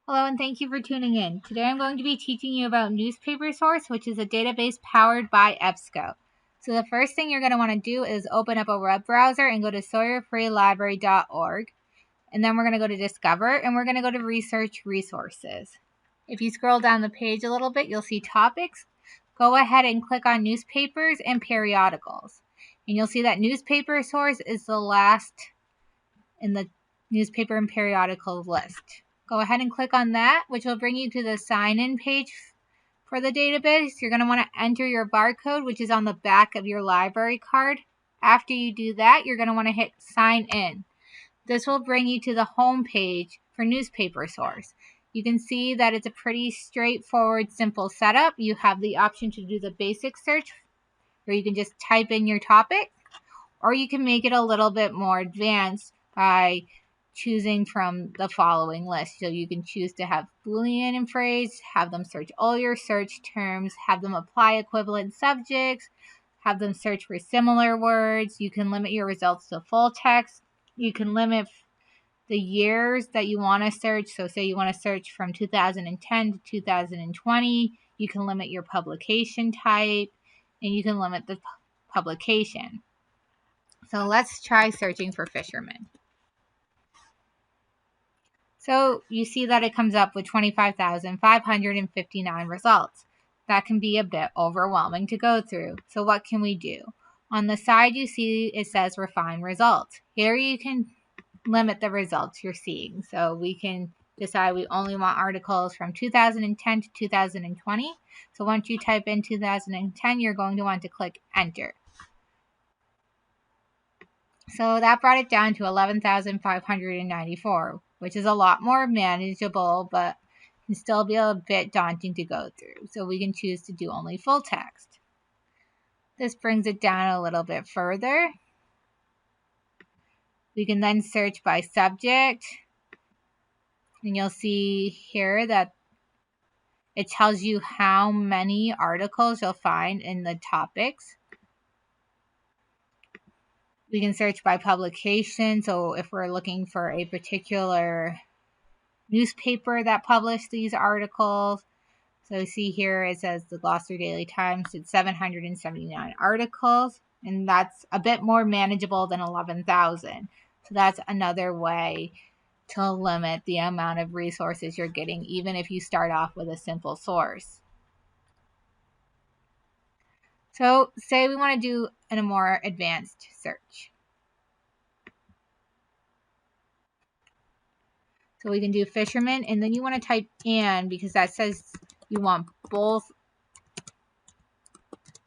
Hello and thank you for tuning in. Today I'm going to be teaching you about Newspaper Source, which is a database powered by EBSCO. So the first thing you're going to want to do is open up a web browser and go to sawyerfreelibrary.org. And then we're going to go to Discover and we're going to go to Research Resources. If you scroll down the page a little bit, you'll see Topics. Go ahead and click on Newspapers and Periodicals. And you'll see that Newspaper Source is the last in the newspaper and periodical list. Go ahead and click on that, which will bring you to the sign-in page for the database. You're going to want to enter your barcode, which is on the back of your library card. After you do that, you're going to want to hit Sign In. This will bring you to the home page for Newspaper Source. You can see that it's a pretty straightforward, simple setup. You have the option to do the basic search, where you can just type in your topic, or you can make it a little bit more advanced by choosing from the following list. So you can choose to have Boolean and phrase, have them search all your search terms, have them apply equivalent subjects, have them search for similar words. You can limit your results to full text. You can limit the years that you want to search. So say you want to search from 2010 to 2020. You can limit your publication type, and you can limit the publication. So let's try searching for fishermen. So you see that it comes up with 25,559 results. That can be a bit overwhelming to go through. So what can we do? On the side you see it says refine results. Here you can limit the results you're seeing. So we can decide we only want articles from 2010 to 2020. So once you type in 2010, you're going to want to click enter. So that brought it down to 11,594, which is a lot more manageable, but can still be a bit daunting to go through. So we can choose to do only full text. This brings it down a little bit further. We can then search by subject. And you'll see here that it tells you how many articles you'll find in the topics. We can search by publication. So if we're looking for a particular newspaper that published these articles. So you see here it says the Gloucester Daily Times did 779 articles. And that's a bit more manageable than 11,000. So that's another way to limit the amount of resources you're getting, even if you start off with a simple source. So say we want to do a more advanced search. So we can do fishermen, and then you want to type "and" because that says you want both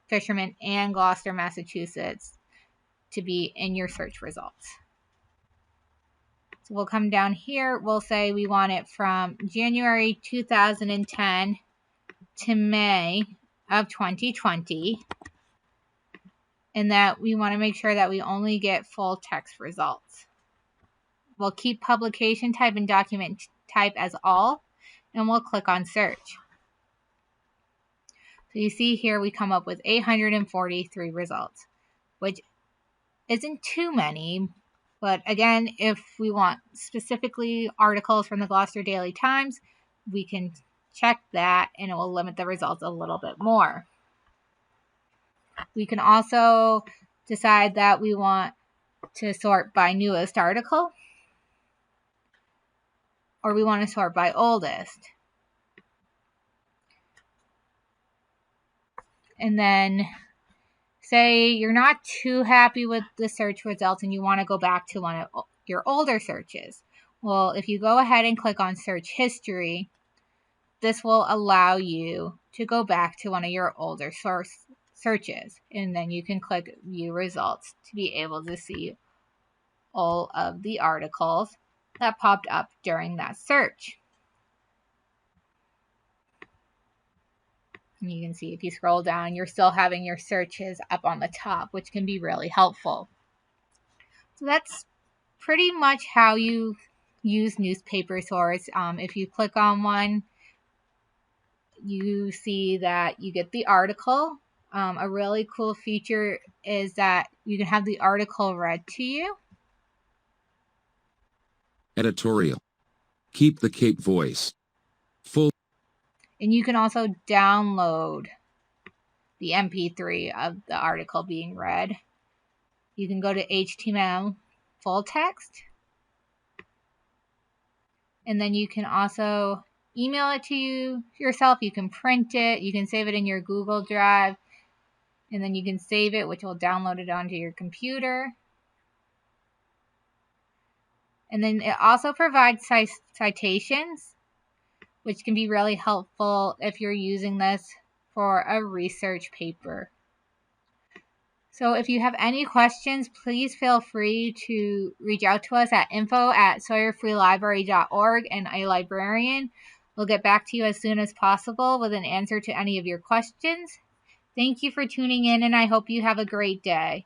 fishermen and Gloucester, Massachusetts to be in your search results. So we'll come down here. We'll say we want it from January 2010 to May of 2020. And that we want to make sure that we only get full text results. We'll keep publication type and document type as all, and we'll click on search. So you see here we come up with 843 results, which isn't too many, but again, if we want specifically articles from the Gloucester Daily Times, we can check that and it will limit the results a little bit more. We can also decide that we want to sort by newest article, or we want to sort by oldest. And then say you're not too happy with the search results and you want to go back to one of your older searches. Well, if you go ahead and click on search history, this will allow you to go back to one of your older searches, and then you can click view results to be able to see all of the articles that popped up during that search. And you can see if you scroll down, you're still having your searches up on the top, which can be really helpful. So that's pretty much how you use Newspaper Source. If you click on one, you see that you get the article. A really cool feature is that you can have the article read to you. Editorial. Keep the Cape voice. Full. And you can also download the MP3 of the article being read. You can go to HTML full text. And then you can also email it to yourself. You can print it. You can save it in your Google Drive. And then you can save it, which will download it onto your computer. And then it also provides citations, which can be really helpful if you're using this for a research paper. So if you have any questions, please feel free to reach out to us at info@sawyerfreelibrary.org, and a librarian will get back to you as soon as possible with an answer to any of your questions. Thank you for tuning in, and I hope you have a great day.